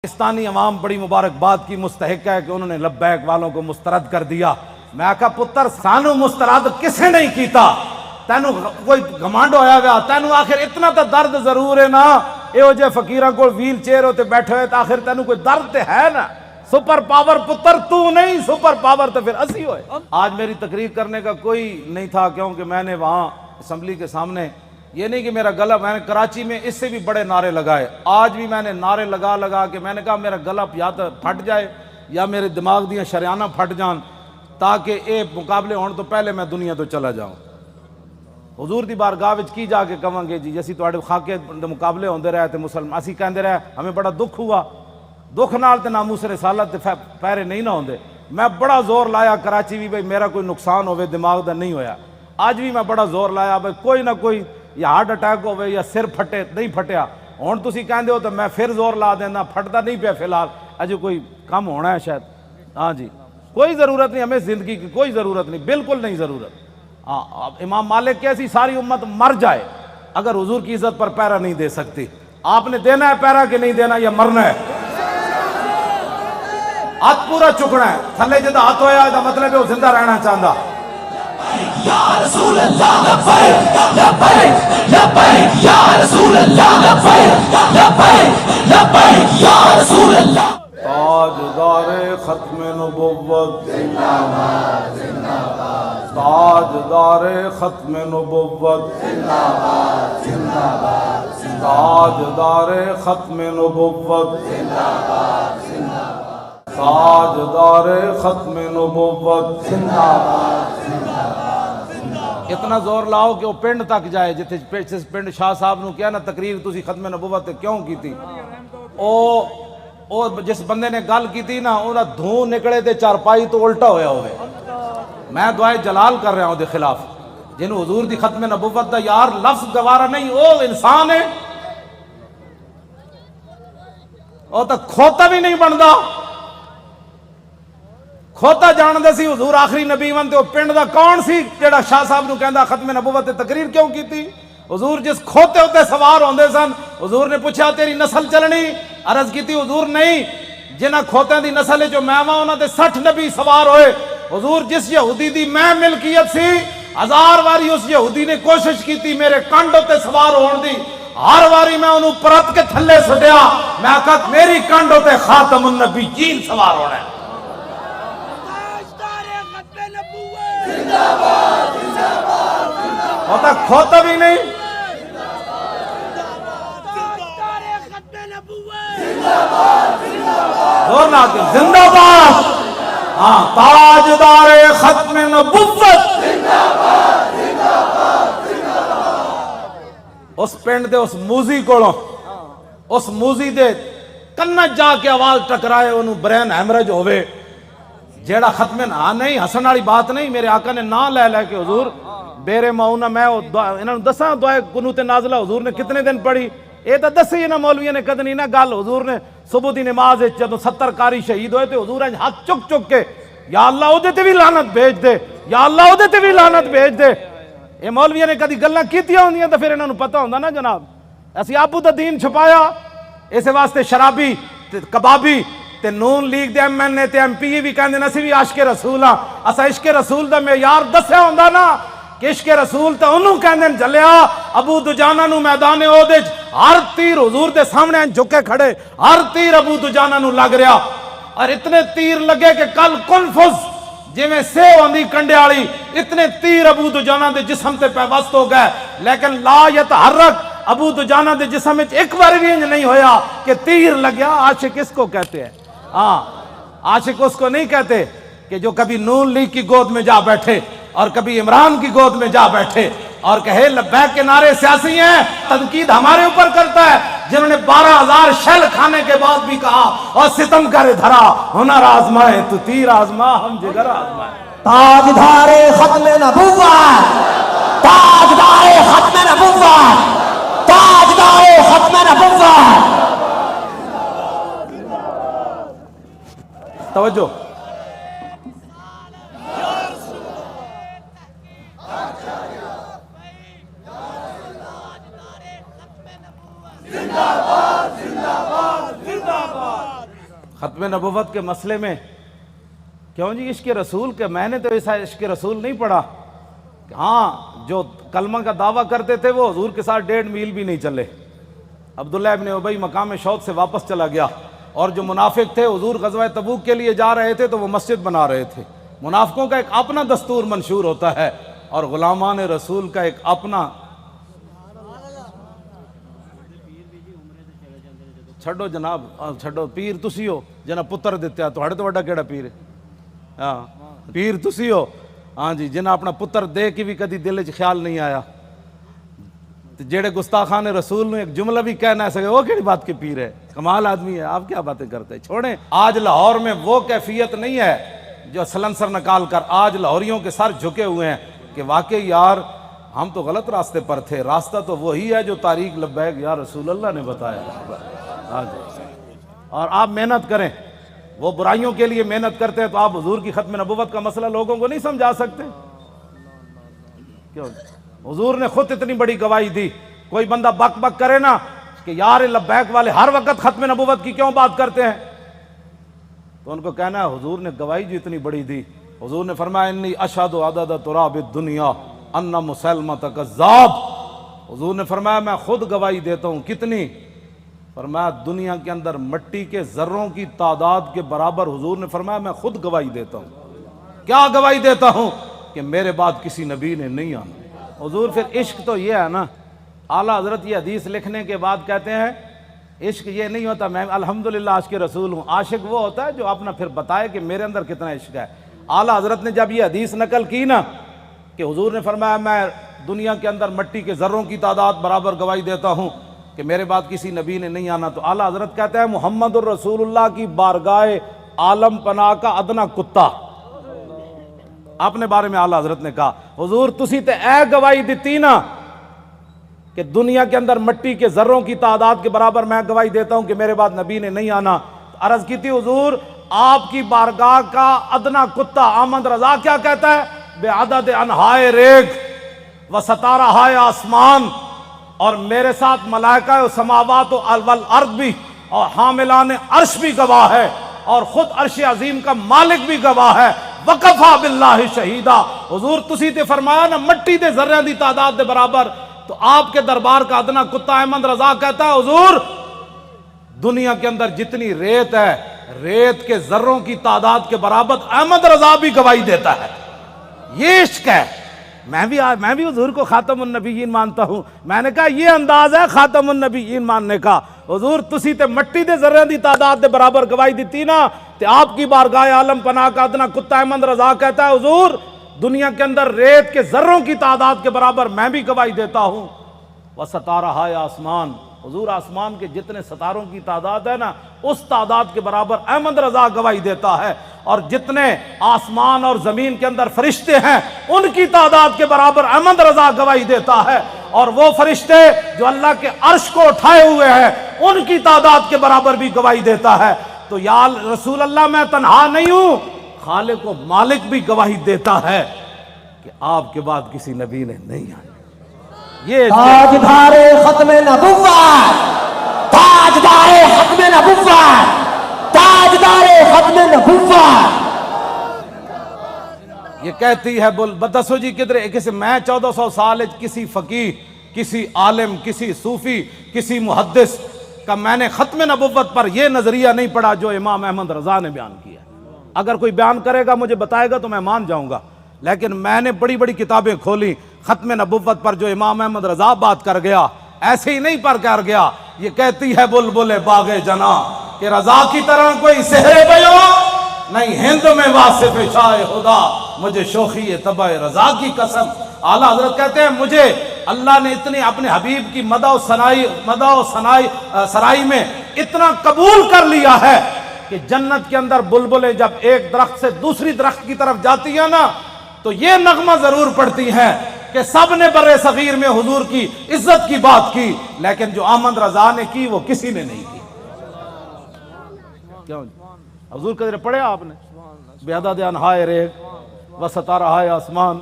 پاکستانی عوام بڑی مبارکباد کی مستحق ہے کہ انہوں نے لبیک والوں کو مسترد کر دیا۔ میں کہا پتر سانو مسترد کسے نہیں کیتا، تینو کوئی گھمانڈ ہویا گیا، تینو آخر اتنا تا درد ضرور ہے نا، ایو جے فقیران کو ویل چیئر ہوتے بیٹھے ہوئے تو آخر تینو کوئی درد تے ہے نا۔ سپر پاور پتر تو نہیں، سپر پاور تو پھر اسی ہوئے۔ آج میری تقریر کرنے کا کوئی نہیں تھا کیونکہ میں نے وہاں اسمبلی کے سامنے یہ نہیں کہ میرا گلا، میں نے کراچی میں اس سے بھی بڑے نعرے لگائے، آج بھی میں نے نعرے لگا کے میں نے کہا میرا گلا یا تو پھٹ جائے یا میرے دماغ دیاں شریانہ پھٹ جان تاکہ اے مقابلے ہون تو پہلے میں دنیا تو چلا جاؤں۔ حضور دی بارگاہ وچ کی جا کے کہاں گے جی جیسی تواڈے خاکے مقابلے ہوندے رہے تے مسلمان اسی کہندے رہے ہمیں بڑا دکھ ہوا، دکھ نال تے ناموس رسالت تے پیرے نہیں نہ ہوندے۔ میں بڑا زور لایا کراچی بھی بھئی میرا کوئی نقصان ہوئے دماغ دا نہیں ہویا، آج بھی میں بڑا زور لایا بھئی کوئی نہ کوئی یا ہارٹ اٹیک ہوئے یا سر پھٹے، نہیں پھٹیا، ہون تسی کہندے ہو تو میں پھر زور لا دینا، پھٹتا نہیں پیا فی الحال، اجے کوئی کم ہونا ہے شاید۔ ہاں جی کوئی ضرورت نہیں، ہمیں زندگی کی کوئی ضرورت نہیں، بالکل نہیں ضرورت۔ ہاں امام مالک کیسی ساری امت مر جائے اگر حضور کی عزت پر پیرا نہیں دے سکتی۔ آپ نے دینا ہے پیرا کہ نہیں دینا یا مرنا ہے؟ ہاتھ پورا چکنا ہے، تھلے جدہ ہاتھ ہویا دا مطلب ہے وہ زندہ رہنا چاہتا۔ یا رسول اللہ لبیک لبیک لبیک یا رسول اللہ لبیک لبیک لبیک یا رسول اللہ۔ تاجدار ختم نبوت زندہ باد زندہ باد، تاجدار ختم نبوت زندہ باد زندہ باد، تاجدار ختم نبوت، زندہ باد زندہ باد، تاجدار ختم نبوت۔ زندہ باد۔ اتنا زور لاؤ کہ وہ پنڈ تک جائے جتھے پنڈ شاہ صاحب نو کیا نا تقریر تسی ختم نبوت کیوں کی تھی، او جس بندے نے گل کی تھی نا انہاں دھوں نکلے تے چارپائی تو الٹا ہویا ہوئے۔ میں دعائے جلال کر رہا ہوں دے خلاف جنہوں حضور دی ختم نبوت دا یار لفظ گوارا نہیں، او انسان ہے، او تا کھوتا بھی نہیں بندا، کھوتا جان دے سی حضور آخری نبی ون تے وہ پنڈ دا کون سی جڑا شاہ صاحب نو کہندا ختم نبوت تقریر کیوں کی تھی؟ حضور جس کھوتے ہوتے سوار ہوندے سن، حضور نے پوچھا تیری نسل چلنی؟ عرض کی تھی حضور نہیں، جنہ کھوتیں دی نسل جو میں وہاں انہاں دے 60 نبی سوار ہوئے۔ حضور جس یہودی دی میں ملکیت سی 1000 واری اس یہودی نے کوشش کی تھی میرے کنڈ ہوتے سوار ہون دی، ہر واری میں انہوں پرت کے تھلے سٹیا، میں کہا میری کنڈ ہوتے خاتم النبیین سوار ہونا ہے۔ ہوتا کھوتا بھی نہیں، زور نہ آتے زندہ باد۔ ہاں تاجدار ختم نبوت، اس پنڈ دے اس موزی کوڑوں، اس موزی دے کنت جا کے آواز ٹکرائے انہوں برین ہیمرج ہوئے جیڑا ختم ہاں نہیں حسن والی بات نہیں، میرے آقا نے نہ لے کے حضور بیرے معونہ میں انہوں دساں دعائے قنوت نازلہ حضور نے کتنے دن پڑھی، اے تا دسی نا مولویہ نے کدنی نا گل، حضور نے صبح دی نماز جب 70 قاری شہید ہوئے تھے حضور نے ہاتھ چک چک کے یا اللہ او دے تے بھی لعنت بھیج دے، یا اللہ او دے تے بھی لعنت بھیج دے۔ اے مولویہ نے کدی گلاں کیتیاں ہوندیاں تو پھر انہوں نے پتہ ہوندا نا جناب، اسی آپو دا دین چھپایا، اس واسطے شرابی کبابی تے نون لیگ دے ایم این اے تے ایم پی بھی کہندے نسی بھی عشق رسول ہاں، اسا عشق رسول دا معیار دسیا ہوندا نا کہ عشق رسول تے انہوں کہندے جلیا ابو دجانہ نو میدان اودج ہر تیر حضور دے سامنے جھکے کھڑے، ہر تیر ابو دجانہ نو لگ رہا، اور اتنے تیر لگے کہ کل کنفز جی میں سیو آندھی کنڈے آڑی، اتنے تیر ابو دجانہ دے جسم تے پیوست ہو گئے، لیکن لا یتحرک ابو دجانہ دے جسم میں ایک بار بھی انج نہیں ہویا کہ تیر لگیا۔ عاشق اس کو کہتے ہیں، ہاں عاشق اس کو نہیں کہتے کہ جو کبھی نون لیگ کی گود میں جا بیٹھے اور کبھی عمران کی گود میں جا بیٹھے اور کہے لبیک کے نعرے سیاسی ہیں، تنقید ہمارے اوپر کرتا ہے، جنہوں نے 12,000 شیل کھانے کے بعد بھی کہا اور ستم کرے دھرا ہنر آزمائے تو تیر آزما ہم جگر آزمائے۔ تاجدار ختم نبوت، تاجدار ختم نبوت، تاجدار ختم نبوت۔ توجہ زندہ باد زندہ باد زندہ باد۔ ختم نبوت کے مسئلے میں کیوں جی عشق رسول کے میں نے تو ایسا عشق رسول نہیں پڑھا. ہاں جو کلمہ کا دعویٰ کرتے تھے وہ حضور کے ساتھ 1.5 میل بھی نہیں چلے. عبداللہ ابن ابی مقام شوق سے واپس چلا گیا. اور جو منافق تھے حضور غزوہ تبوک کے لیے جا رہے تھے تو وہ مسجد بنا رہے تھے. منافقوں کا ایک اپنا دستور منشور ہوتا ہے اور غلامان رسول کا ایک اپنا. چھڈو جناب چھڈو پیر تسی ہو جنا پتر دیتے تھوڑے تو وڈا کیڑا پیر ہے. ہاں پیر تسی ہو ہاں جی جنہیں اپنا پتر دے کے بھی کدی دل چ خیال نہیں آیا. جیڑے گستاخان رسول نے ایک جملہ بھی کہنا ہے وہ کیڑی بات کے پیر ہے. کمال آدمی ہے. آپ کیا باتیں کرتے ہیں چھوڑیں. آج لاہور میں وہ کیفیت نہیں ہے جو سلنسر نکال کر آج لاہوریوں کے سر جھکے ہوئے ہیں کہ واقعی یار ہم تو غلط راستے پر تھے. راستہ تو وہی ہے جو طریق لبیک یا رسول اللہ نے بتایا. اور آپ محنت کریں. وہ برائیوں کے لیے محنت کرتے ہیں تو آپ حضور کی ختم نبوت کا مسئلہ لوگوں کو نہیں سمجھا سکتے کیوں؟ حضور نے خود اتنی بڑی گواہی دی. کوئی بندہ بک بک کرے نا کہ یار لبیک والے ہر وقت ختم نبوت کی کیوں بات کرتے ہیں تو ان کو کہنا ہے حضور نے گواہی جو اتنی بڑی دی. حضور نے فرمایا انی اشہد عدد تراب الدنیا ان مسلمۃ کذاب. حضور نے فرمایا میں خود گواہی دیتا ہوں. کتنی؟ فرمایا دنیا کے اندر مٹی کے ذروں کی تعداد کے برابر. حضور نے فرمایا میں خود گواہی دیتا ہوں. کیا گواہی دیتا ہوں؟ کہ میرے بعد کسی نبی نے نہیں آنا. حضور پھر عشق تو یہ ہے نا. اعلیٰ حضرت یہ حدیث لکھنے کے بعد کہتے ہیں عشق یہ نہیں ہوتا میں الحمدللہ عاشق رسول ہوں. عاشق وہ ہوتا ہے جو اپنا پھر بتائے کہ میرے اندر کتنا عشق ہے. اعلیٰ حضرت نے جب یہ حدیث نقل کی نا کہ حضور نے فرمایا میں دنیا کے اندر مٹی کے ذروں کی تعداد برابر گواہی دیتا ہوں کہ میرے بعد کسی نبی نے نہیں آنا, تو اعلیٰ حضرت کہتے ہیں محمد الرسول اللہ کی بارگاہ عالم پناہ کا ادنا کتا. اپنے بارے میں اعلیٰ حضرت نے کہا حضور تسی تے اے گواہی دیتی نا کہ دنیا کے اندر مٹی کے ذروں کی تعداد کے برابر میں گواہی دیتا ہوں کہ میرے بعد نبی نے نہیں آنا. عرض کی تھی حضور آپ کی بارگاہ کا ادنا کتا احمد رضا کیا کہتا ہے؟ بے عدد انہائے ریگ و ستارہ ہائے آسمان, اور میرے ساتھ ملائکہ و سماوات والارض بھی اور حاملان عرش بھی گواہ ہے اور خود عرش عظیم کا مالک بھی گواہ ہے. وکفا باللہ شہیدہ. حضور تسی تے فرمایا نا مٹی دے ذرے دی تعداد دے برابر, تو آپ کے دربار کا ادنا کتا احمد رضا کہتا ہے حضور دنیا کے اندر جتنی ریت ہے ریت کے ذروں کی تعداد کے برابر احمد رضا بھی گواہی دیتا ہے. یہ عشق ہے. میں بھی حضور کو خاتم النبیین مانتا ہوں. میں نے کہا یہ انداز ہے خاتم النبیین ماننے کا. حضور تسی تے مٹی دے ذرے دی تعداد دے برابر گواہی دیتی نا تے آپ کی بارگاہ عالم پناہ کا ادنا کتا احمد رضا کہتا ہے حضور دنیا کے اندر ریت کے ذروں کی تعداد کے برابر میں بھی گواہی دیتا ہوں. وہ ستارہ ہائے آسمان. حضور آسمان کے جتنے ستاروں کی تعداد ہے نا اس تعداد کے برابر احمد رضا گواہی دیتا ہے, اور جتنے آسمان اور زمین کے اندر فرشتے ہیں ان کی تعداد کے برابر احمد رضا گواہی دیتا ہے, اور وہ فرشتے جو اللہ کے عرش کو اٹھائے ہوئے ہیں ان کی تعداد کے برابر بھی گواہی دیتا ہے. تو یا رسول اللہ میں تنہا نہیں ہوں, خالق و مالک بھی گواہی دیتا ہے کہ آپ کے بعد کسی نبی نے نہیں آنا. یہ تاجدار ختم نبوت, تاجدار ختم نبوت, تاجدار ختم نبوت. یہ کہتی ہے بتسو جی کدھر کسی میں 1400 سال کسی فقیہ کسی عالم کسی صوفی کسی محدث کا میں نے ختم نبوت پر یہ نظریہ نہیں پڑھا جو امام احمد رضا نے بیان کیا. اگر کوئی بیان کرے گا مجھے بتائے گا تو میں مان جاؤں گا, لیکن میں نے بڑی بڑی کتابیں کھولی ختم نبوت پر جو امام احمد رضا بات کر گیا ایسے ہی نہیں پر کر گیا. یہ کہتی ہے بلبل باغ جنا کہ رضا کی طرح کوئی سحر بیان نہیں ہند میں واصف شاہ خدا, مجھے شوخی طبع رضا کی قسم. اعلیٰ حضرت کہتے ہیں مجھے اللہ نے اتنی اپنے حبیب کی مدح و سرائی میں اتنا قبول کر لیا ہے کہ جنت کے اندر بلبلیں جب ایک درخت سے دوسری درخت کی طرف جاتی ہیں نا تو یہ نغمہ ضرور پڑتی ہیں کہ سب نے برے صغیر میں حضور کی عزت کی بات کی, لیکن جو احمد رضا نے کی وہ کسی نے نہیں کی. کیوں حضور قدر پڑھے آپ نے بیعدد انہائے ریگ و ستارہ ہائے آسمان,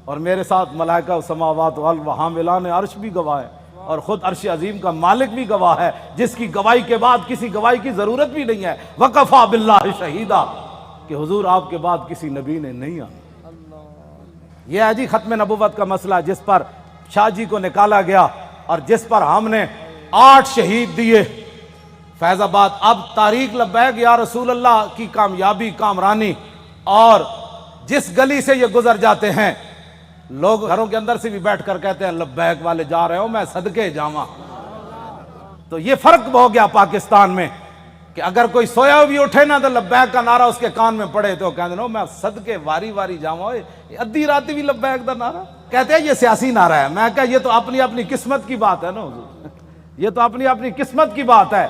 اور میرے ساتھ ملائکہ و سماوات و حاملان عرش بھی گواہ ہے, اور خود عرش عظیم کا مالک بھی گواہ ہے، جس کی گواہی کے بعد کسی گواہی کی ضرورت بھی نہیں ہے، وَقَفَا بِاللَّهِ شَهِيدًا، کہ حضور آپ کے بعد کسی نبی نے نہیں آنا۔ یہ ہے جی ختم نبوت کا مسئلہ، جس پر شاہ جی کو نکالا گیا اور جس پر ہم نے 8 شہید دیے فیض آباد۔ اب تاریخ لبیک یا رسول اللہ کی کامیابی کامرانی، اور جس گلی سے یہ گزر جاتے ہیں لوگ گھروں کے اندر سے بھی بیٹھ کر کہتے ہیں لبیک والے جا رہے ہو، میں صدقے جاواں۔ تو یہ فرق ہو گیا پاکستان میں کہ اگر کوئی سویا بھی اٹھے نا تو لبیک کا نعرہ اس کے کان میں پڑے تو کہتے ہیں میں صدقے واری واری جاواں، ادھی راتی بھی لبیک دا نعرہ کہتے ہیں یہ سیاسی نعرہ ہے۔ میں کہا یہ تو اپنی اپنی قسمت کی بات ہے نا حضور، یہ تو اپنی اپنی قسمت کی بات ہے۔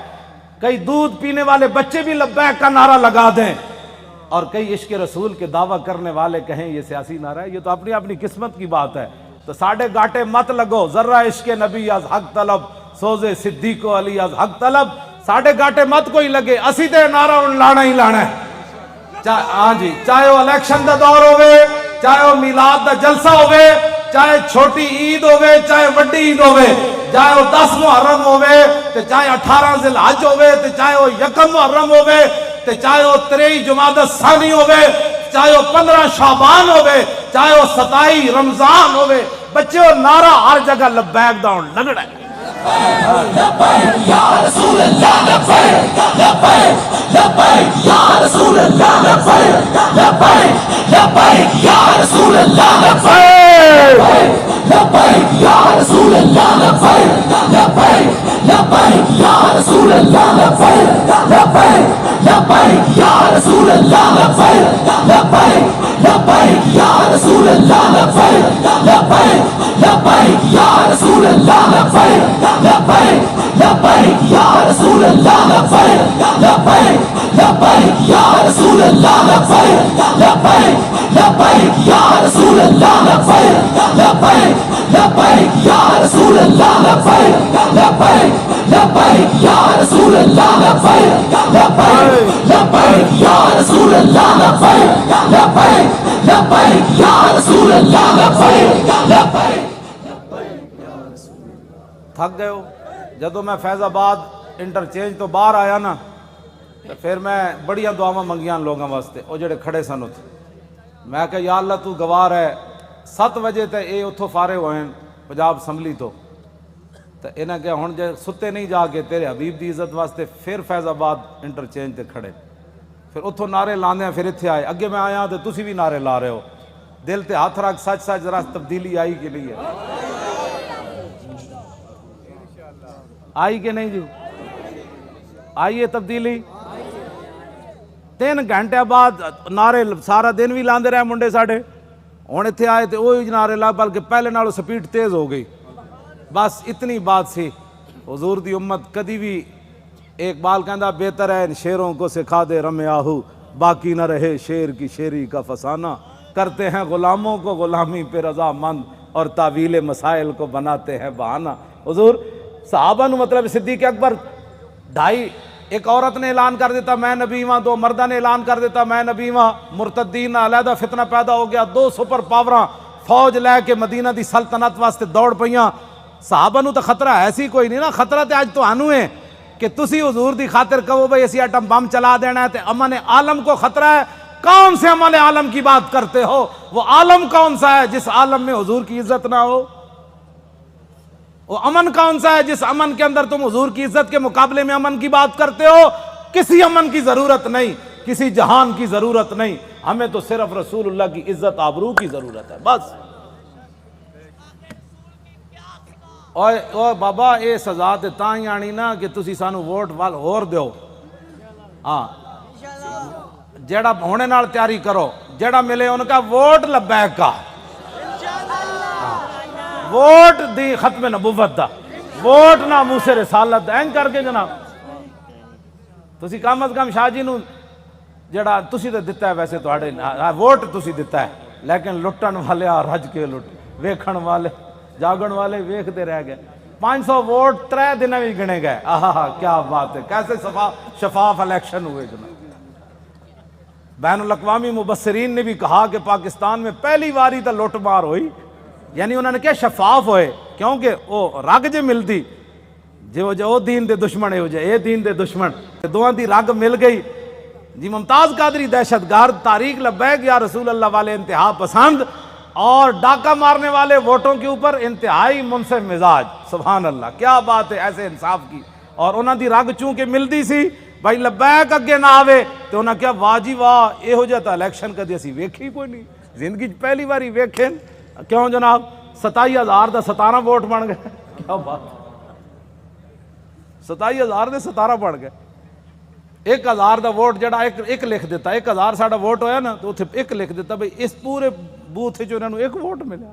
کئی دودھ پینے والے بچے بھی لبیک کا نعرہ لگا دیں اور کئی عشق رسول کے دعویٰ کرنے والے کہیں یہ سیاسی نعرہ ہے، یہ تو اپنی اپنی قسمت کی بات ہے۔ تو ساڑھے گاٹے مت لگو، ذرہ عشق نبی از حق طلب، سوزے صدیق و علی از حق طلب، ساڑھے گاٹے مت کوئی لگے، اسی تے نعرہ ان لانا ہی لانا ہے۔ ہاں جی، چاہے وہ الیکشن دا دور ہوئے، چاہے وہ میلاد دا جلسہ ہوئے، چاہے چھوٹی عید ہوئے، چاہے وڈی عید ہوئے، چاہے وہ 10 محرم ہوئے، چاہے 18 ذی الحج ہوئے، چاہے وہ 1 محرم ہوئے، چاہے وہ 23 جمادی الثانی ہوئے، چاہے وہ 15 شعبان ہوئے، چاہے وہ 27 رمضان ہوئے، بچے وہ نعرہ ہر جگہ لبیک دا لگڑا ہے۔ لبیک یا رسول اللہ، لبیک لبیک لبیک یا رسول اللہ، لبیک لبیک لبیک یا رسول اللہ، لبیک لبیک یا رسول اللہ، لبیک لبیک لبیک یا رسول اللہ، لبیک لبیک لبیک یا رسول اللہ، لبیک لبیک لبیک یا رسول اللہ، لبیک لبیک لبیک یا رسول اللہ، لبیک لبیک لبیک یا رسول اللہ، لبیک لبیک لبیک یا رسول اللہ، لبیک لبیک لبیک یا رسول اللہ، لبیک لبیک لبیک یا رسول اللہ، لبیک لبیک لبیک یا رسول اللہ، لبیک لبیک لبیک یا رسول اللہ، لبیک لبیک لبیک یا رسول اللہ، لبیک لبیک۔ تھک گئے ہو؟ جدو میں فیض آباد انٹرچینج تو باہر آیا نا تو پھر میں بڑیاں دعاواں منگیاں لوگوں واسطے، وہ جڑے کھڑے سن اتھے، میں کہ یا اللہ تو گوار ہے 7 بجے تے اے اتھوں فارغ ہوئے ہیں پنجاب اسمبلی تو انہیں کہ ہن جے ستے نہیں جا کے تیرے حبیب دی عزت واسطے پھر فیض آباد انٹرچینج تے کھڑے، پھر اتھوں نعرے لاندے ہیں، پھر اتھے آئے، اگے میں آیا تو تسی بھی نعرے لا رہے ہو، دل تے ہاتھ رکھ، سچ سچ ذرا تبدیلی آئی کہ نہیں ہے؟ آئی کہ نہیں جو؟ آئیے تبدیلی؟ 3 گھنٹے بعد نعرے سارا دن بھی لاندے رہے منڈے ساڑھے، ہن اتھے آئے تو وہی نعرے لا، بلکہ پہلے نالوں سپیڈ تیز ہو گئی۔ بس اتنی بات سی، حضور دی امت کدی بھی، ایک بال کہندا بہتر ہے ان شیروں کو سکھا دے رم آہو، باقی نہ رہے شیر کی شیری کا فسانہ، کرتے ہیں غلاموں کو غلامی پہ رضا مند اور تعویل مسائل کو بناتے ہیں بہانہ۔ حضور صحابہ نو مطلب صدیق اکبر 2.5، ایک عورت نے اعلان کر دیتا میں نبی ہاں، 2 مردہ نے اعلان کر دیتا میں نبی ہاں، مرتدین علیحدہ فتنہ پیدا ہو گیا، 2 سپر پاوراں فوج لے کے مدینہ دی سلطنت واسطے دوڑ پئیاں۔ صحابہ نو تو خطرہ ایسی کوئی نہیں نا، خطرہ تے آج تو آنو ہے کہ تسی حضور دی خاطر کہو بھئی اسی ایٹم بم چلا دینا ہے، تے امن عالم کو خطرہ ہے۔ کون سے امن عالم کی بات کرتے ہو؟ وہ عالم کون سا ہے جس عالم میں حضور کی عزت نہ ہو؟ وہ امن کون سا ہے جس امن کے اندر تم حضور کی عزت کے مقابلے میں امن کی بات کرتے ہو؟ کسی امن کی ضرورت نہیں، کسی جہان کی ضرورت نہیں، ہمیں تو صرف رسول اللہ کی عزت آبرو کی ضرورت ہے بس۔ اوہ بابا اے سزا تے تاں ہی آنی نا کہ تسی سانو ووٹ وال ہور دیو، ہاں جیڑا ہونے نال تیاری کرو، جیڑا ملے ان کا ووٹ لبیک کا، ووٹ دی ختم نبوت دا، ووٹ ناموس رسالت دا، این کر کے جناب تسی کم از کم شاہ جی نو جڑا تسی تے دتا ہے، ویسے تواڈے ووٹ تسی دتا ہے، لیکن لٹن والے رج کے لٹ، ویکھن والے جاگن والے ویکھتے رہ گئے۔ 500 ووٹ 3 دن میں گنے گئے، آہا کیا بات ہے، کیسے شفاف الیکشن ہوئے جناب۔ بین الاقوامی مبصرین نے بھی کہا کہ پاکستان میں پہلی باری تو لوٹ مار ہوئی، یعنی انہوں نے کیا شفاف ہوئے کیونکہ وہ رگ جے ملتی جو دین دے دشمن ہو جائے، اے دین دے دشمن دوہاں دی رگ مل گئی جی۔ ممتاز قادری دہشت گرد، طارق لبیک یا رسول اللہ والے انتہا پسند، اور ڈاکہ مارنے والے ووٹوں کے اوپر انتہائی منصف مزاج۔ سبحان اللہ، کیا بات ہے ایسے انصاف کی۔ اور انہاں دی رگ چونکہ ملتی سی بھائی لبیک اگے نہ آوے تو انہاں کیا واہ جی واہ، یہ ہو جاتا الیکشن کدی اسی ویکھی کوئی نہیں زندگی پہلی باری ویکھیں۔ کیوں جناب 27,000 دا 17 ووٹ بن گئے، کیا بات، 27,000 دے 17 بن گئے۔ 1,000 دا ووٹ جڑا ایک لکھ دیتا، 1,000 ساڑا ووٹ ہویا نا تو اتھے ایک لکھ دیتا بھئی اس پورے بوتھ جو انہوں نے ایک ووٹ ملیا۔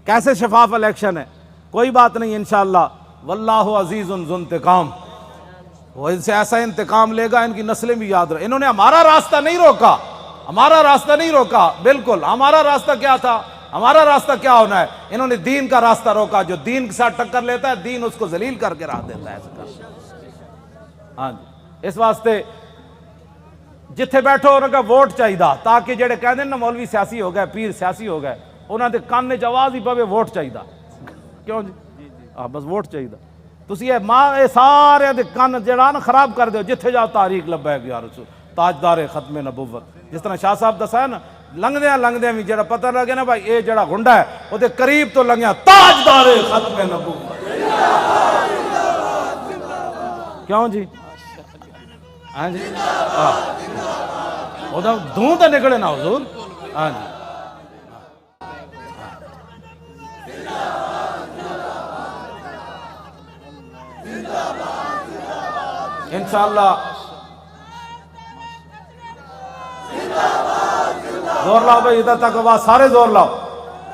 کیسے شفاف الیکشن ہے۔ کوئی بات نہیں انشاءاللہ، واللہ عزیز ذو انتقام، وہ ان سے ایسا انتقام لے گا ان کی نسلیں بھی یاد رہے۔ انہوں نے ہمارا راستہ نہیں روکا، ہمارا راستہ نہیں روکا، بالکل ہمارا راستہ کیا تھا، ہمارا راستہ کیا ہونا ہے، انہوں نے دین کا راستہ روکا۔ جو دین کے ساتھ ٹکر لیتا ہے دین اس کو ذلیل کر کے رکھ دیتا ہے۔ ہاں جی، اس واسطے جتھے بیٹھو انہوں کا ووٹ چاہیے تاکہ جڑے کہہ دیں نا مولوی سیاسی ہو گئے، پیر سیاسی ہو گئے، انہوں نے کان نے آواز ہی پوے ووٹ چاہیے۔ کیوں جی؟ بس ووٹ چاہیے۔ تسی یہ سارے دے کان جڑا نا خراب کر دیو، جتھے جاؤ طارق لبیک یا رسول، تاجدار ختم نبوت۔ جس طرح شاہ صاحب دسا ہے نا، لنگدیاں بھی جڑا پتہ لگے نا بھائی اے جڑا گنڈا ہے وہ دے قریب تو لنگیا تاجدار ختم نبوت۔ کیوں جی؟ ہاں جی، وہ دھوں تے نکلے نا حضور۔ ہاں جی، انشاءاللہ زور لاؤ بھائی، ادھر تک آواز سارے زور لاؤ،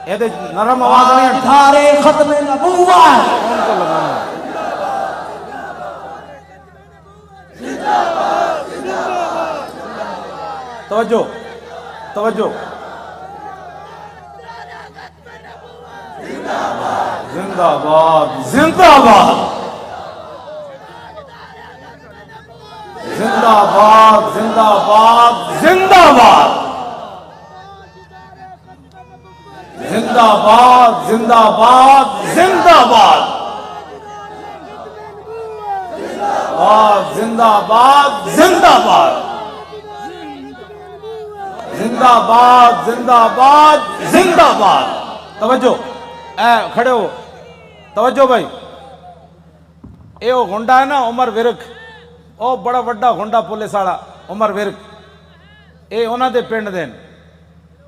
یہ نرم آواز نہیں ہے، تاجدار ختم نبوت، ان کو لگانا ہے۔ توجہ توجہ، زندہ باد زندہ باد زندہ باد زندہ باد زندہ باد زندہ باد زندہ باد زندہ باد زندہ باد زندہ باد زندہ باد زندہ باد زندہ باد۔ توجہ، اے کھڑے ہو، توجہ بھائی، اے وہ گنڈا ہے نا عمر ورک، او بڑا وڈا گنڈا پولیس والا عمر ورک، اے انہاں دے پنڈ دین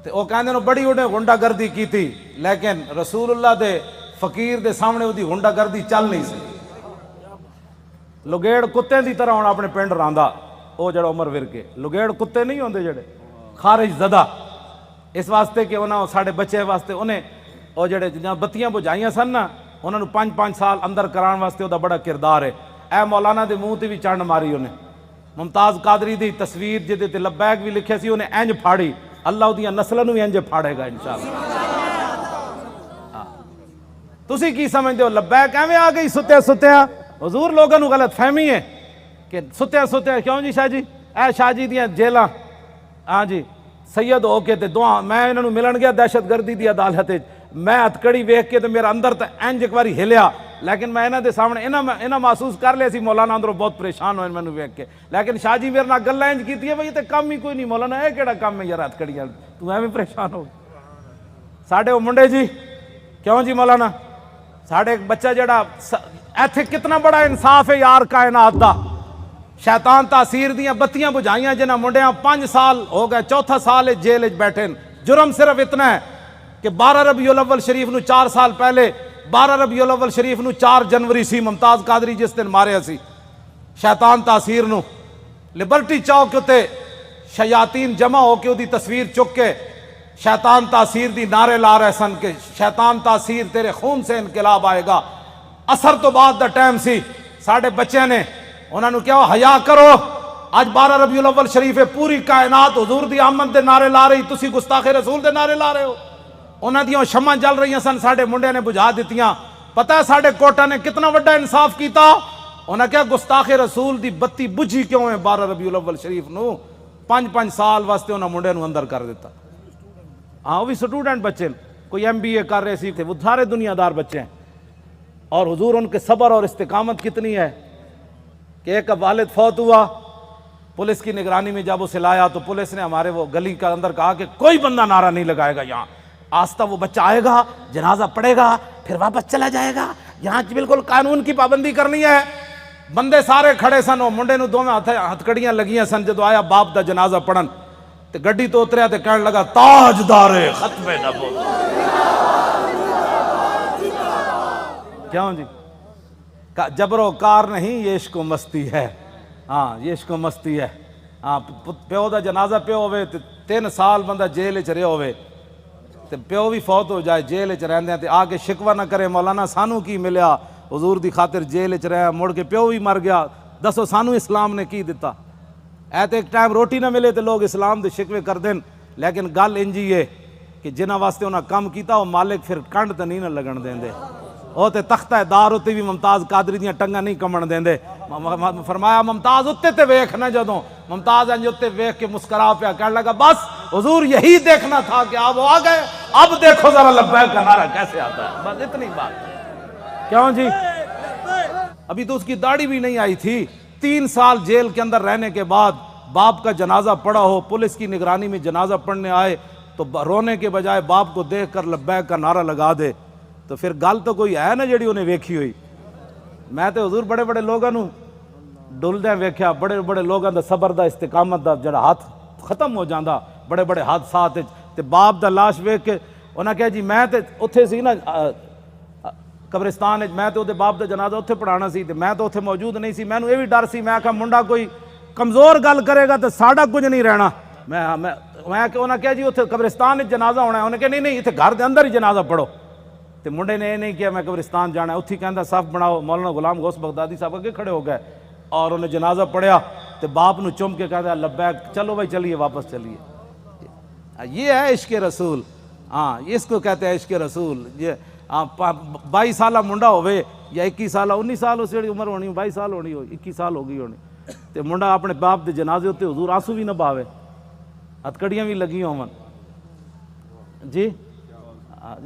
تے او کہندے نو بڑی انہیں گنڈا گردی کی تھی، لیکن رسول اللہ دے فقیر دے سامنے وہ دی گنڈا گردی چل نہیں سی۔ لگیڑ کتے دی طرح ہونا اپنے پنڈ راندا، او جڑا عمر ورک ہے، لگیڑ کتے نہیں ہوندے جڑے خارج زدہ، اس واسطے کہ انہاں ساڑے بچے واسطے انہیں او جڑے جہاں بتیاں بجھائیاں سن نا انہوں نے 5 سال اندر کران واسطے دا بڑا کردار ہے۔ اے مولانا دے منہ تے بھی چنڈ ماری انہیں، ممتاز قادری دی تصویر جدے تے لبیک بھی لکھے سی انہیں انج پھاڑی، اللہ دیاں نسلوں بھی انج پھاڑے گا انشاءاللہ۔ تسی کی سمجھتے ہو لبیک ایویں آ گئی ستیا؟ حضور لوگوں نو غلط فہمی ہے کہ ستیا کیوں جی شاہ جی، اے شاہ جی دیاں جیلاں، ہاں جی سید ہو کے تے دعا میں انہوں نے ملن گیا دہشت گردی دی عدالت، میں ہتکڑی ویکھ کے تے میرا اندر تے انج ایک باری ہلیا، لیکن میں انہاں دے سامنے انہاں محسوس کر لیا سی مولانا اندروں بہت پریشان ہوئے میں ویکھ کے، لیکن شاہ جی میرے نال گلاں انج کیتی ہے بھئی تے کام ہی کوئی نہیں مولانا، اے کیڑا کام ہے یار ہتکڑیاں، تو ایویں پریشان ہو ساڈے وہ منڈے جی، کیوں جی مولانا ساڈے ایک بچہ جڑا ایتھے کتنا بڑا انصاف ہے یار کائنات دا، شیطان تاثیر دیاں بتیاں بجھائیاں جنہاں منڈیاں 5 سال ہو گئے، 4تھا سال جیل بیٹھے، جرم صرف اتنا ہے کہ 12 ربیع الاول شریف نو 4 سال پہلے 12 ربیع الاول شریف نو 4 جنوری سی ممتاز قادری جس دن ماریا سی شیطان تاثیر نو، لبرٹی چوک تے شیاطین جمع ہو کے دی تصویر چک کے شیطان تاثیر دی نعرے لا رہے سن کہ شیطان تاثیر تیرے خون سے انقلاب آئے گا۔ اثر تو بعد دا ٹائم سی، ساڑھے بچے نے انہوں نے کیا حیا کرو، آج 12 ربیع الاول شریف ہے، پوری کائنات حضور دی آمد دے نعرے لا رہی، تسی گستاخ رسول دے نعرے لا رہے ہو۔ انہاں دیاں شمع جل رہی سن، ساڑھے منڈے نے بجھا دیتیاں۔ پتہ ہے ساڑھے کوٹا نے کتنا وڈا انصاف کیتا، انہاں کیا گستاخ رسول دی بتی بجھی کیوں ہے 12 ربیع الاول شریف نو 5 سال واسطے انہاں منڈے نو اندر کر دیتا۔ ہاں وہ بھی سٹوڈنٹ بچے کوئی MBA کر رہے سی، وہ سارے دنیا دار بچے ہیں. اور حضور ان کے صبر اور استقامت کتنی ہے کہ ایک والد فوت ہوا، پولیس کی نگرانی میں جب اسے لایا تو پولیس نے ہمارے وہ گلی کے اندر کہا کہ کوئی بندہ نعرہ نہیں لگائے گا یہاں. آستہ وہ بچہ آئے گا، جنازہ پڑے گا، پھر واپس چلا جائے گا. یہاں بالکل قانون کی پابندی کرنی ہے. بندے سارے کھڑے سن، وہ منڈے نو دو میں ہتھکڑیاں لگیاں سن. جدو آیا باپ دا جنازہ پڑھن تے گڈی تو اتریا تے کہنے لگا تاجدار ختم نبوت. کیوں جی؟ جبر و کار نہیں، یہ عشق و مستی ہے. ہاں یہ عشق و مستی ہے. ہاں پیو دا جنازہ پیو ہوئے تے 3 سال بندہ جیل وچ رہیا ہوئے تے پیو بھی فوت ہو جائے جیل وچ رہندے تے آ کے شکوہ نہ کرے مولانا سانو کی ملیا، حضور دی خاطر جیل وچ رہیا، مڑ کے پیو بھی مر گیا. دسو سانو اسلام نے کی دیتا؟ اے تے ایک ٹائم روٹی نہ ملے تے لوگ اسلام دے شکوے کر دین. لیکن گل انجی ہے کہ جنہاں واسطے انہاں کم کیتا وہ مالک پھر کنڈ تے نہیں نہ لگن دیندے. وہ تے تختہ دار اتے بھی ممتاز قادری دیاں ٹنگاں نہیں کمن دیندے. فرمایا ممتاز اتے تے ویکھ نہ، جدوں ممتاز انج اتے ویکھ کے مسکرا پیا کہنے لگا بس حضور یہی دیکھنا تھا کہ آپ آ گئے، اب دیکھو ذرا لبیک کا نعرہ کیسے آتا ہے. بس اتنی بات. کیوں جی؟ ابھی تو اس کی داڑھی بھی نہیں آئی تھی. 3 سال جیل کے اندر رہنے کے بعد باپ کا جنازہ پڑا ہو، پولیس کی نگرانی میں جنازہ پڑھنے آئے تو رونے کے بجائے باپ کو دیکھ کر لبیک کا نعرہ لگا دے تو پھر گل تو کوئی ہے نا جیڑی انہیں ویکھی ہوئی. میں تو حضور بڑے بڑے لوگوں ڈلدے ویکھیا، بڑے بڑے لوگوں دا صبر دا استقامت دا جڑا ہاتھ ختم ہو جاندہ بڑے بڑے حادثات تے باپ دا لاش ویکھ کے انہاں کہا جی میں تے اتھے سی نا قبرستان میں تے دے باپ دا جنازہ اتھے پڑھانا سی تے میں تو اتھے موجود نہیں سی. میں نے یہ بھی ڈر سی، میں کہا منڈا کوئی کمزور گل کرے گا تو ساڈا کچھ نہیں رہنا. میں انہاں کہا جی اتھے قبرستان وچ جنازہ ہونا ہے. انہیں کہا نہیں اتھے گھر دے اندر ہی جنازہ پڑھو. تے منڈے نے یہ نہیں کیا میں قبرستان جانا ہے. اتھی کہندا صف بناؤ. مولانا غلام غوث بغدادی صاحب اگے کھڑے ہو گئے اور انہیں جنازہ پڑھیا تے باپ نو چم کے کہتا لبیک، چلو بھائی چلیے واپس چلیے. یہ ہے عشق رسول. ہاں اس کو کہتے ہیں عشق رسول. یہ 22 سالہ منڈا ہوئے یا 21 سالہ 19 سال اس عمر ہونی، 22 سال ہونی ہو 21 سال ہو گئی ہونی تے منڈا اپنے باپ دے جنازے ہوتے حضور آنسو بھی نہ باوے، ہتھکڑیاں بھی لگی ہون. جی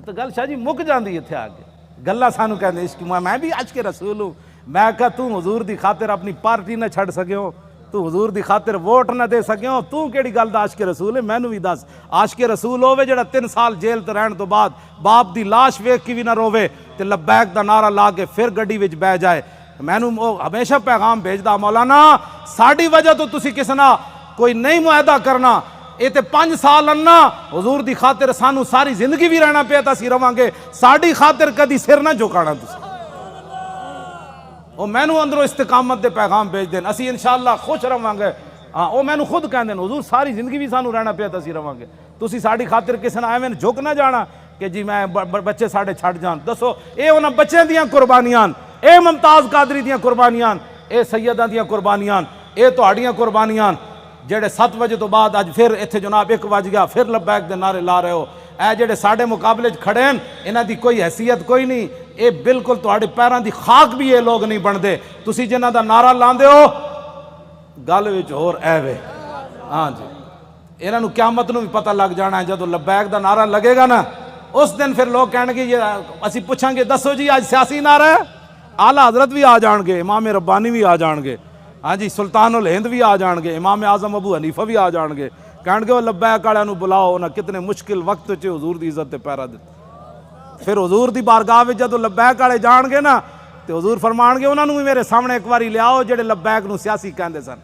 تو گل شاہ جی مک جاندی اتھے آ کے گلاں سانو کہندے عشق. میں بھی عشق رسول ہوں. میں کہا تو حضور دی خاطر اپنی پارٹی نہ چھڑ سکے ہو، تو حضور دی خاطر ووٹ نہ دے سکے ہو، تو کیڑی گل دا عاشق رسول ہے؟ مینوں بھی دس. عاشق رسول ہوے جڑا 3 سال جیل تے رہن تو بعد باپ دی لاش ویکھ کے بھی نہ روے تے لبیک دا نعرہ لا کے پھر گڈی وچ بہ جائے. مینوں ہمیشہ پیغام بھیجدا مولانا ساڈی وجہ تو تسی کسے نہ کوئی نہیں معاہدہ کرنا. یہ تے 5 سال انا حضور دی خاطر سانو ساری زندگی بھی رہنا پیا تا سی رواں گے، ساڈی خاطر کدی سر نہ جھکانا تسی. وہ مینوں اندروں استقامت دے پیغام بھیج دین، اسی انشاءاللہ خوش رواں گے. ہاں وہ مینوں خود کہندے حضور ساری زندگی بھی سانو رہنا پیا تا سی رواں گے، تسی ساڈی خاطر کسے نہ ایویں جھک نہ جانا کہ جی میں بچے ساڈے چھڈ جان. دسو اے انہاں بچیاں دیاں قربانیاں، اے ممتاز قادری دیاں قربانیاں، اے سیداں دیاں قربانیاں، اے تہاڈیاں قربانیاں جڑے 7 بجے تو بعد اج پھر اتھے جناب 1 بج گیا پھر لبیک دے نعرے لا رہے ہو. اے جڑے ساڈے مقابلے کھڑے ہیں انہاں دی کوئی حیثیت کوئی نہیں. اے بالکل تہاڈے پیراں دی خاک بھی یہ لوگ نہیں بندے. تسی جنہاں دا نعرہ لاندے ہو گل وچ ہور اے وے. ہاں جی انہاں نوں قیامت نوں بھی پتہ لگ جانا ہے جدوں لبیک دا نعرہ لگے گا نا اس دن پھر لوگ کہن گے یہ اسی پوچھاں گے دسو جی آج سیاسی نعرہ ہے، اعلیٰ حضرت بھی آ جان گے، امام ربانی بھی آ جان گے، ہاں جی سلطان الہند بھی آ جان گے، امام اعظم ابو حنیفہ بھی آ جان گے. کہن گے وہ لبیک والے نوں بلاؤ، انہاں کتنے مشکل وقت چ حضور دی عزت تے پیرا دتا. پھر حضور دی بارگاہ وچ جدوں لبیک والے جان گے نا تے حضور فرمان گے انہاں نوں بھی میرے سامنے ایک واری لیاؤ جڑے لبیک نوں سیاسی کہندے سن.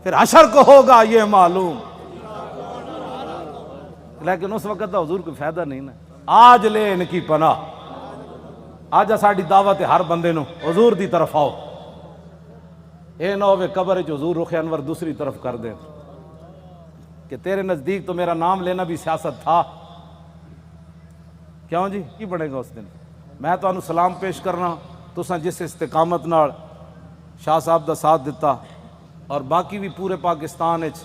پھر حشر کو ہوگا یہ معلوم. لیکن اس وقت دا حضور کوئی فائدہ نہیں نا. آج لے ان کی پناہ، آج ساڈی دعوت ہر بندے نوں حضور دی طرف آؤ. اے نہ ہوئے قبر وچ حضور رخ انور دوسری طرف کر دیں کہ تیرے نزدیک تو میرا نام لینا بھی سیاست تھا. کیوں جی کی بنے گا اس دن؟ میں تو انہوں سلام پیش کرنا تساں جس استقامت نال شاہ صاحب دا ساتھ دیتا اور باقی بھی پورے پاکستان وچ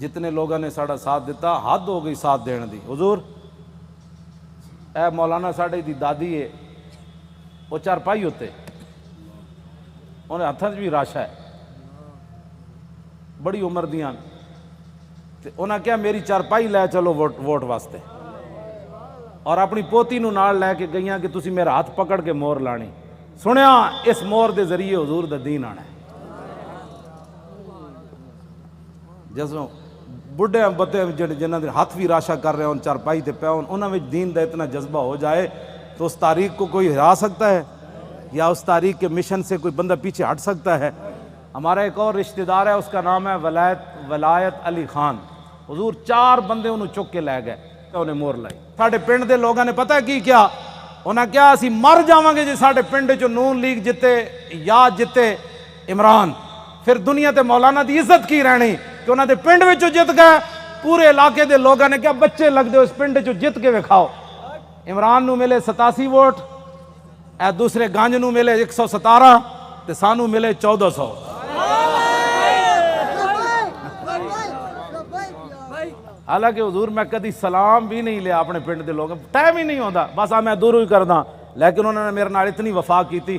جتنے لوگوں نے ساڑا ساتھ دیتا، حد ہو گئی ساتھ دین دی. حضور اے مولانا ساڑے دی دادی ہے، وہ چارپائی ہوتے انہیں ہاتھاں بھی راشا ہے بڑی عمر دیاں تے انہاں کیا میری چارپائی لے چلو ووٹ واسطے. اور اپنی پوتی نو نال لے کے گئیاں کہ تسی میرا ہاتھ پکڑ کے مور لانی. سنیا اس مور دے ذریعے حضور دا دین آنا ہے. جسوں بڑھے بتے جنہاں دے ہاتھ بھی راشا کر رہے ہوں چارپائی تے پے ہون انہاں وچ دین دا اتنا جذبہ ہو جائے تو اس تاریخ کو کوئی ہرا سکتا ہے یا اس تاریخ کے مشن سے کوئی بندہ پیچھے ہٹ سکتا ہے؟ ہمارا ایک اور رشتہ دار ہے، اس کا نام ہے ولایت علی خان. حضور 4 بندے انہوں چک کے لے گئے تے انہیں مور لائی. ساڈے پنڈ دے لوگاں نے پتہ کی کیا انہاں کیا اسی مر جاواں گے جے ساڈے پنڈ چ نون لیگ جتے یا جتے عمران، پھر دنیا تے مولانا دی عزت کی رہنی کہ انہاں دے پنڈ وچ جت گئے. پورے علاقے دے لوگاں نے کیا بچے لگ دے اس پنڈ چ جت کے وکھاؤ. عمران نو ملے 87 ووٹ، اے دوسرے گانج نو ملے 117 تے سانو ملے 1400. حالانکہ حضور میں کدی سلام بھی نہیں لیا اپنے پنڈ دے لوگ، ٹائم ہی نہیں ہوتا، بس میں دوروں ہی کردا. لیکن انہوں نے میرے نال اتنی وفا کی تھی.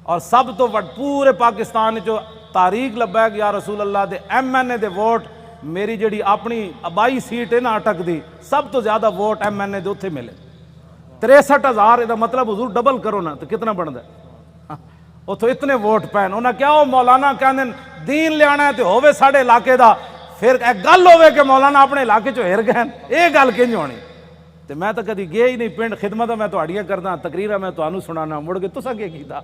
اور سب تو پورے پاکستان جو تاریخ لبا ہے کہ یا رسول اللہ دے ایم این اے دے ووٹ میری جڑی اپنی آبائی سیٹ ہے نا اٹک دی سب تو زیادہ ووٹ ایم این اے دے اتھے ملے 63,000. دا مطلب حضور ڈبل کرو نا تو کتنا بنتا ہے؟ اتھو اتنے ووٹ پین. انہاں کیا وہ مولانا کہندے دین لے آنا ہے تو ہووے ساڈے علاقے دا، پھر ایک گل ہوئے کہ مولانا اپنے علاقے چو ہر گئے، یہ گل کنج ہونی؟ تو میں تو کدی گیا ہی نہیں پنڈ. خدمت میں تہاڈیاں کردا، تقریراں میں تانوں سنانا، مڑ کے تساں کی کیتا؟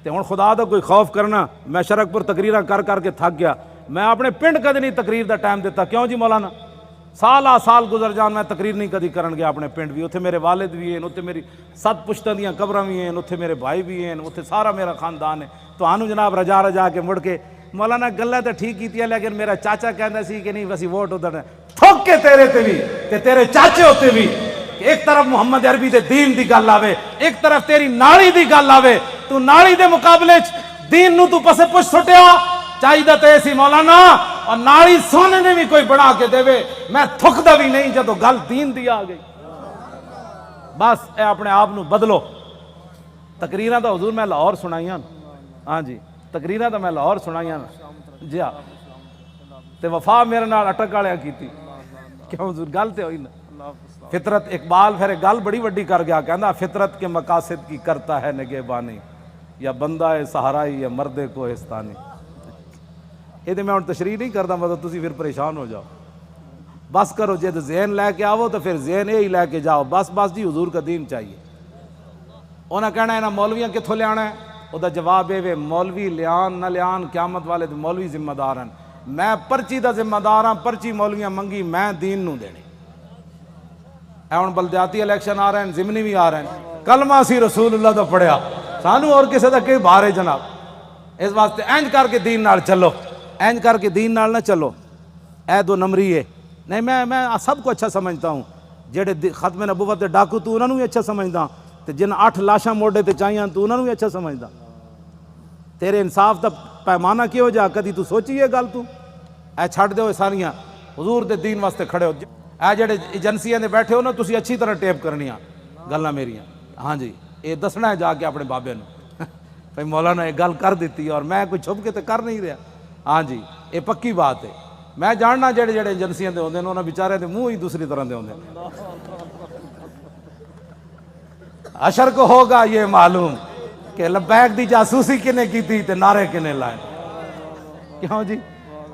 تے ہن خدا دا کوئی خوف کرنا. میں شرک پر تقریراں کر کر کے تھک گیا. میں اپنے پنڈ کدی نہیں تقریر دا ٹائم دیتا. کیوں جی مولانا؟ سال گزر جان میں تقریر نہیں کدی کرن گیا اپنے پنڈ بھی. اتھے میرے والد بھی ہیں، اتھے میری 7 پشتاں دیاں قبراں بھی ہیں، اتھے میرے بھائی بھی ہیں، اتھے سارا میرا خاندان ہے. تانوں جناب رجا کے مڑ کے مولانا گلاں تے ٹھیک کیتیاں، لیکن میرا چاچا کہندا سی کہ نہیں وسی ووٹ ادھر تھوک کے تیرے تے بھی تے تیرے چاچے ہوتے بھی. ایک طرف محمد عربی دے دین دی گل آوے، ایک طرف تیری نالی دی گل آوے، تو نالی دے مقابلے دین نو تو پسے پچھ سٹیا. چاہیے تے سی مولانا اور نالی سونے نے بھی کوئی بنا کے دے. میں تھکدا بھی نہیں جدو گل دین دی آ گئی. بس اے اپنے آپ نو بدلو. تقریراں دا حضور میں لاہور سنائیاں. ہاں جی تقریراں دا میں لاہور سنائیاں. جی ہاں تے وفا میرے نال اٹک والے کیتی. کیوں حضور گل تے ہوئی نا. فطرت اقبال پھر گل بڑی وڈی کر گیا، کہندا فطرت کے مقاصد کی کرتا ہے نگہبانی، یا بندہ ہے سہارائی یا مردے کوہستانی. یہ میں ہوں تشریح نہیں کرتا، مطلب تسی پھر پریشان ہو جاؤ. بس کرو جے تو ذہن لے کے آو تو پھر ذہن یہی لے کے جاؤ. بس جی حضور کا دین چاہیے. انہیں کہنا ہے نا مولویاں کتوں لیا ہے؟ وہ جواب یہ مولوی لیان نہ لیان قیامت والے تو مولوی ذمہ دار ہیں. میں پرچی دا ذمہ دار ہاں. پرچی مولویاں منگی میں دین نو دینی. اے ہن بلدیاتی الیکشن آ رہے ہیں، ضمنی بھی آ رہے ہیں. کلمہ سی رسول اللہ دا پڑھیا، سانو اور کسی دا کئی بار ہے جناب. اس واسطے اینج کر کے دین نال چلو، اینج کر کے دین نال نہ چلو. اے 2 نمبری ہے نہیں. میں سب کو اچھا سمجھتا ہوں. جہے ختم نبوت دے ڈاکو تو انہوں بھی اچھا سمجھدا، تے جن 8 لاشاں موڈے تے چاہیاں تو انہوں بھی اچھا سمجھدا. تیرے انصاف دا پیمانہ کی ہو جا کدی تو سوچی ہے گل؟ تو اے چھڈ دیو ساریاں، حضور دے دین واسطے کھڑے ہو. اے جڑے ایجنسیاں دے بیٹھے ہو نا تسی اچھی طرح ٹیپ کرنیاں گلاں میریاں. ہاں جی یہ دسنا ہے جا کے اپنے بابے نو بھائی مولانا یہ گل کر دیتی اور میں کوئی چھپ کے تو کر نہیں رہا. ہاں جی یہ پکی بات ہے. میں جاننا جڑے ایجنسیاں دے ہوندے نے انہاں بیچارے دے منہ ہی دوسری طرح دے ہوندے. حشر کو ہوگا یہ معلوم کہ لبیک دی جاسوسی کنے کی تھی تے نعرے کنے لائے. کیوں جی؟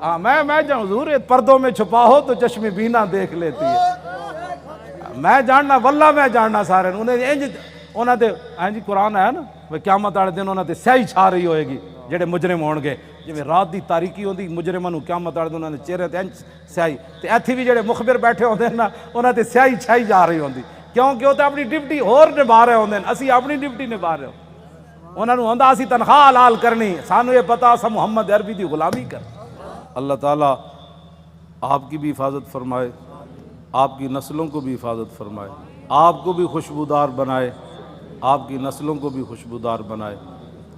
ہاں میں جاؤں حضور پردوں میں چھپا ہو تو چشم بینا دیکھ لیتی ہے. میں جاننا واللہ میں جاننا سارے انہاں دے. ہاں جی قرآن ہے نا وہ قیامت والے دن انہاں تے سیاہی چھا رہی ہوئے گی جڑے مجرم ہون گے. جویں رات دی تاریکی ہوندی مجرماں نوں قیامت والے دن انہاں دے چہرے تے سیاہی، تے ایتھے بھی جڑے مخبر بیٹھے ہوندے نا انہاں تے سیاہی چھائی جا رہی ہوندی. کیونکہ وہ تو اپنی ڈیوٹی ہور نبھا رہے ہوندے نے، اسی اپنی ڈیوٹی نبھا رہے ہوں. انہاں نوں ہوندا اسی تنخواہ حلال کرنی، سانوں یہ پتہ اساں محمد عربی دی غلامی کر. اللہ تعالیٰ آپ کی بھی حفاظت فرمائے، آپ کی نسلوں کو بھی حفاظت فرمائے، آپ کو بھی خوشبودار بنائے، آپ کی نسلوں کو بھی خوشبودار بنائے،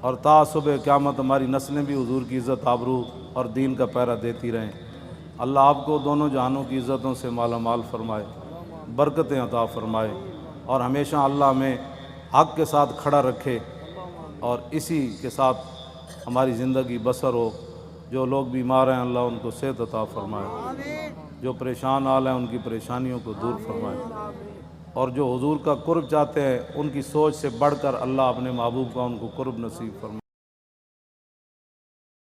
اور تا صبح قیامت ہماری نسلیں بھی حضور کی عزت آبرو اور دین کا پہرا دیتی رہیں. اللہ آپ کو دونوں جہانوں کی عزتوں سے مالا مال فرمائے، برکتیں عطا فرمائے، اور ہمیشہ اللہ ہمیں حق کے ساتھ کھڑا رکھے اور اسی کے ساتھ ہماری زندگی بسر ہو. جو لوگ بیمار ہیں اللہ ان کو صحت عطا فرمائے، جو پریشان حال ہیں ان کی پریشانیوں کو دور فرمائے. اور جو حضور کا قرب چاہتے ہیں ان کی سوچ سے بڑھ کر اللہ اپنے محبوب کا ان کو قرب نصیب فرمائے۔